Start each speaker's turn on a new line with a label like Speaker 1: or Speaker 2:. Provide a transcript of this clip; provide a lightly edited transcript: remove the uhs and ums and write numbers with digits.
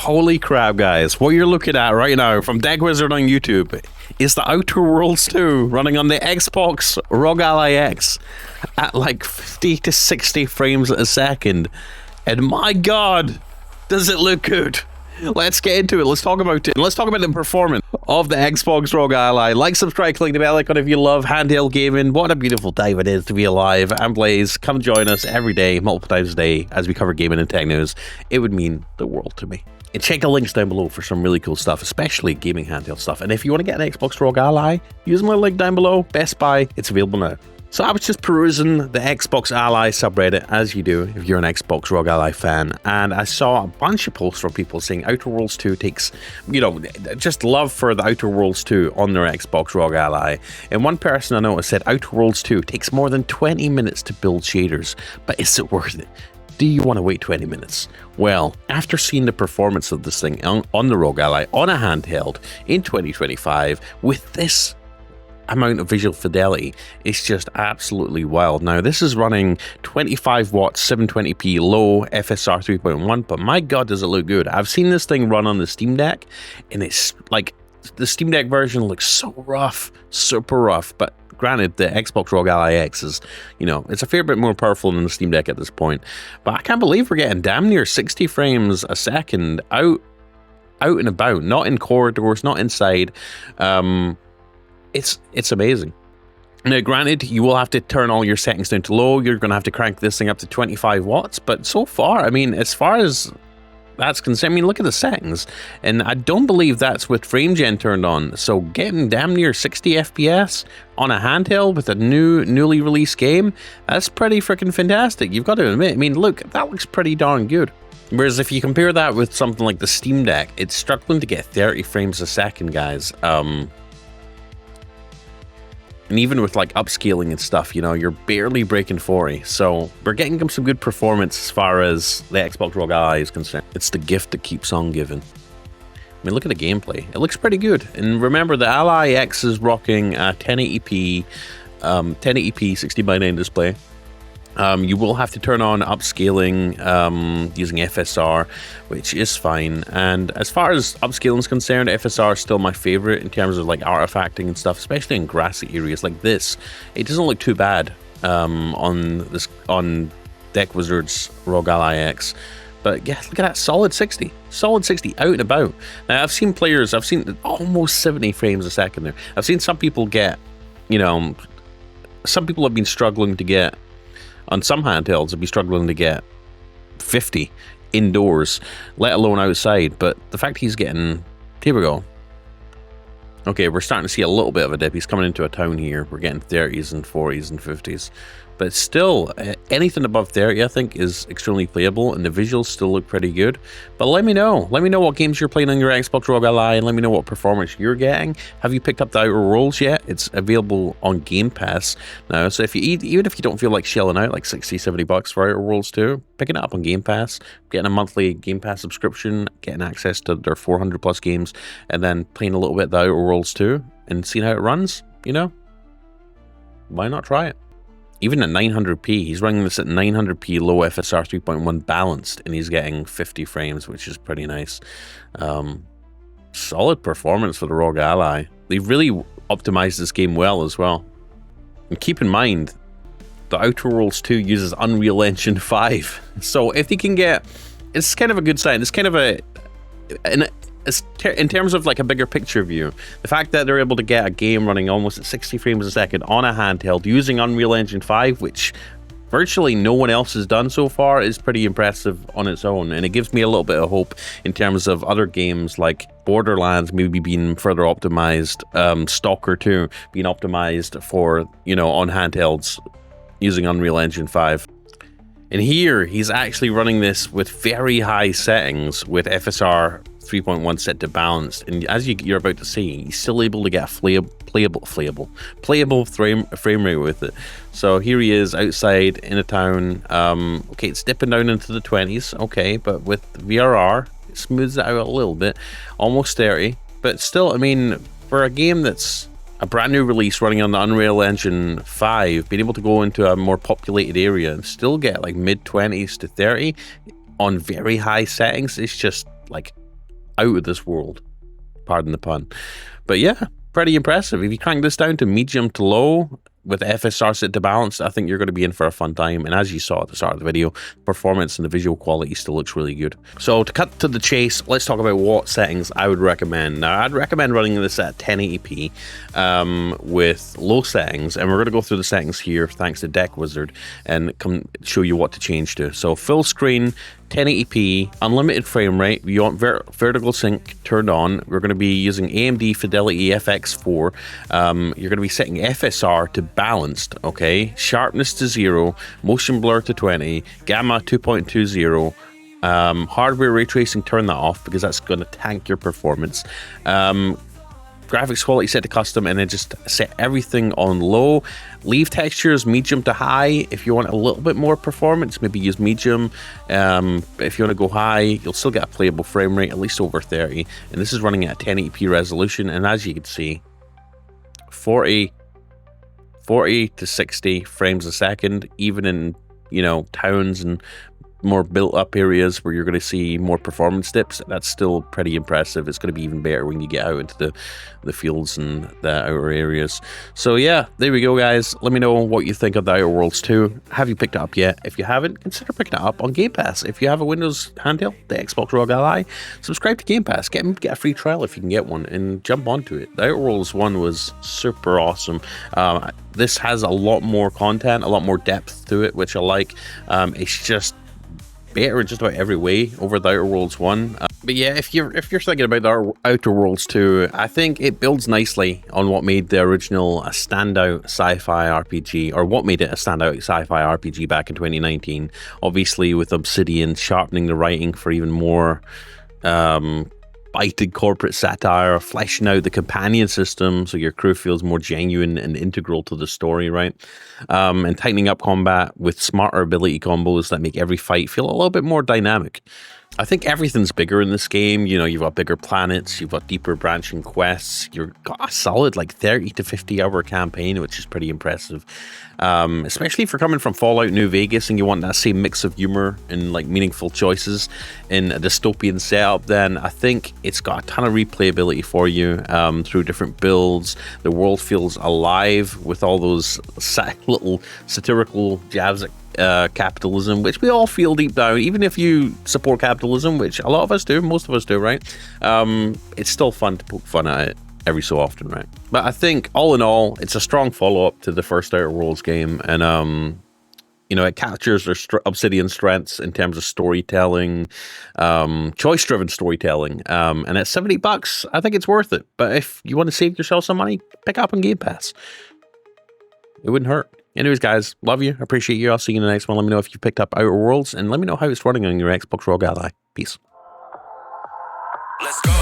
Speaker 1: Holy crap, guys. What you're looking at right now from Deck Wizard on YouTube is the Outer Worlds 2 running on the Xbox ROG Ally X at like 50 to 60 frames a second. And my god, does it look good. Let's get into it. Let's talk about it. Let's talk about the performance of the Xbox ROG Ally. Like, subscribe, click the bell icon if you love handheld gaming. What a beautiful time it is to be alive. And Blaze, come join us every day, multiple times a day, as we cover gaming and tech news. It would mean the world to me. And check the links down below for some really cool stuff, especially gaming handheld stuff. And if you want to get an Xbox ROG Ally, use my link down below. Best Buy, it's available now. So I was just perusing the Xbox Ally subreddit, as you do if you're an Xbox ROG Ally fan, and I saw a bunch of posts from people saying Outer Worlds 2 takes, just love for the Outer Worlds 2 on their Xbox ROG Ally. And one person I noticed said Outer Worlds 2 takes more than 20 minutes to build shaders, but is it worth it? Do you want to wait 20 minutes? Well, after seeing the performance of this thing on the ROG Ally on a handheld in 2025 with this amount of visual fidelity, it's just absolutely wild. Now, this is running 25 watts, 720p low, FSR 3.1, but my god, does it look good. I've seen this thing run on the Steam Deck, and it's like, the Steam Deck version looks so rough, super rough, but granted, the Xbox ROG Ally X is, it's a fair bit more powerful than the Steam Deck at this point, but I can't believe we're getting damn near 60 frames a second out and about, not in corridors, not inside. It's amazing. Now, granted, you will have to turn all your settings down to low. You're going to have to crank this thing up to 25 watts. But so far, I mean, as far as that's concerned, I mean, look at the settings. And I don't believe that's with frame gen turned on. So getting damn near 60 FPS on a handheld with a newly released game, that's pretty freaking fantastic. You've got to admit. I mean, look, that looks pretty darn good. Whereas if you compare that with something like the Steam Deck, it's struggling to get 30 frames a second, guys. And even with like upscaling and stuff, you're barely breaking 40. So we're getting some good performance as far as the Xbox ROG Ally is concerned. It's the gift that keeps on giving. I mean, look at the gameplay. It looks pretty good. And remember, the Ally X is rocking a 1080p 60:9 display. You will have to turn on upscaling using FSR, which is fine. And as far as upscaling is concerned, FSR is still my favorite in terms of like artifacting and stuff, especially in grassy areas like this. It doesn't look too bad on Deck Wizard's ROG Ally X. But yeah, look at that, solid 60 out and about. Now I've seen almost 70 frames a second there. I've seen some people get, some people have been struggling to get. On some handhelds, I'd be struggling to get 50 indoors, let alone outside. But the fact he's getting... Here we go. Okay, we're starting to see a little bit of a dip. He's coming into a town here. We're getting 30s and 40s and 50s. But still, anything above 30, I think, is extremely playable, and the visuals still look pretty good. But let me know. Let me know what games you're playing on your Xbox ROG Ally, and let me know what performance you're getting. Have you picked up the Outer Worlds yet? It's available on Game Pass now. So even if you don't feel like shelling out like 60, 70 bucks for Outer Worlds 2, picking it up on Game Pass, getting a monthly Game Pass subscription, getting access to their 400 plus games, and then playing a little bit of the Outer Worlds 2 and seeing how it runs, why not try it? Even at 900p, he's running this at 900p low FSR 3.1 balanced, and he's getting 50 frames, which is pretty nice. Solid performance for the ROG Ally. They've really optimized this game well as well. And keep in mind, the Outer Worlds 2 uses Unreal Engine 5. So if they can get... It's kind of a good sign. It's kind of in terms of like a bigger picture view, the fact that they're able to get a game running almost at 60 frames a second on a handheld using Unreal Engine 5, which virtually no one else has done so far, is pretty impressive on its own. And it gives me a little bit of hope in terms of other games like Borderlands maybe being further optimized, Stalker 2 being optimized for, on handhelds using Unreal Engine 5. And here, he's actually running this with very high settings with FSR 3.1 set to balanced, and as you're about to see, he's still able to get a playable frame rate with it. So here he is outside in a town. Okay, it's dipping down into the 20s, okay, but with VRR, it smooths it out a little bit, almost 30, but still, I mean, for a game that's a brand new release running on the Unreal Engine 5, being able to go into a more populated area and still get like mid 20s to 30 on very high settings, it's just like out of this world. Pardon the pun. But yeah, pretty impressive. If you crank this down to medium to low with FSR set to balance, I think you're going to be in for a fun time. And as you saw at the start of the video, performance and the visual quality still looks really good. So to cut to the chase, let's talk about what settings I would recommend. Now, I'd recommend running this at 1080p with low settings. And we're going to go through the settings here thanks to Deck Wizard and come show you what to change to. So full screen, 1080p, unlimited frame rate. You want vertical sync turned on. We're going to be using AMD Fidelity FX4. You're going to be setting FSR to balanced, okay? Sharpness to 0, motion blur to 20, gamma 2.20. Hardware ray tracing, turn that off because that's going to tank your performance. Graphics quality set to custom, and then just set everything on low. Leave textures medium to high. If you want a little bit more performance, maybe use medium. If you want to go high, you'll still get a playable frame rate, at least over 30. And this is running at 1080p resolution. And as you can see, 40 to 60 frames a second, even in, you know, towns and more built up areas where you're going to see more performance dips. That's still pretty impressive. It's going to be even better when you get out into the fields and the outer areas. So yeah, there we go, guys. Let me know what you think of the Outer Worlds 2. Have you picked it up yet? If you haven't, consider picking it up on Game Pass. If you have a Windows handheld, the Xbox ROG Ally, subscribe to Game Pass. Get a free trial if you can get one, and jump onto it. The Outer Worlds 1 was super awesome. This has a lot more content, a lot more depth to it, which I like. It's just better in just about every way over the Outer Worlds 1. But yeah, if you're thinking about the Outer Worlds 2, I think it builds nicely on what made the original a standout sci-fi RPG, or what made it a standout sci-fi RPG back in 2019. Obviously, with Obsidian sharpening the writing for even more bited corporate satire, fleshing out the companion system so your crew feels more genuine and integral to the story, right? And tightening up combat with smarter ability combos that make every fight feel a little bit more dynamic. I think everything's bigger in this game. You know, you've got bigger planets, you've got deeper branching quests, you've got a solid like 30 to 50 hour campaign, which is pretty impressive. Especially if you're coming from Fallout New Vegas and you want that same mix of humor and like meaningful choices in a dystopian setup, then I think it's got a ton of replayability for you through different builds. The world feels alive with all those little satirical jabs at capitalism, which we all feel deep down, even if you support capitalism, which a lot of us do, most of us do, right? It's still fun to poke fun at it every so often, right? But I think all in all, it's a strong follow-up to the first Outer Worlds game, and you know, it captures their Obsidian strengths in terms of storytelling, choice-driven storytelling, and at $70, I think it's worth it. But if you want to save yourself some money, pick up on Game Pass. It wouldn't hurt. Anyways, guys, love you. Appreciate you. I'll see you in the next one. Let me know if you picked up Outer Worlds, and let me know how it's running on your Xbox ROG Ally. Peace.
Speaker 2: Let's go.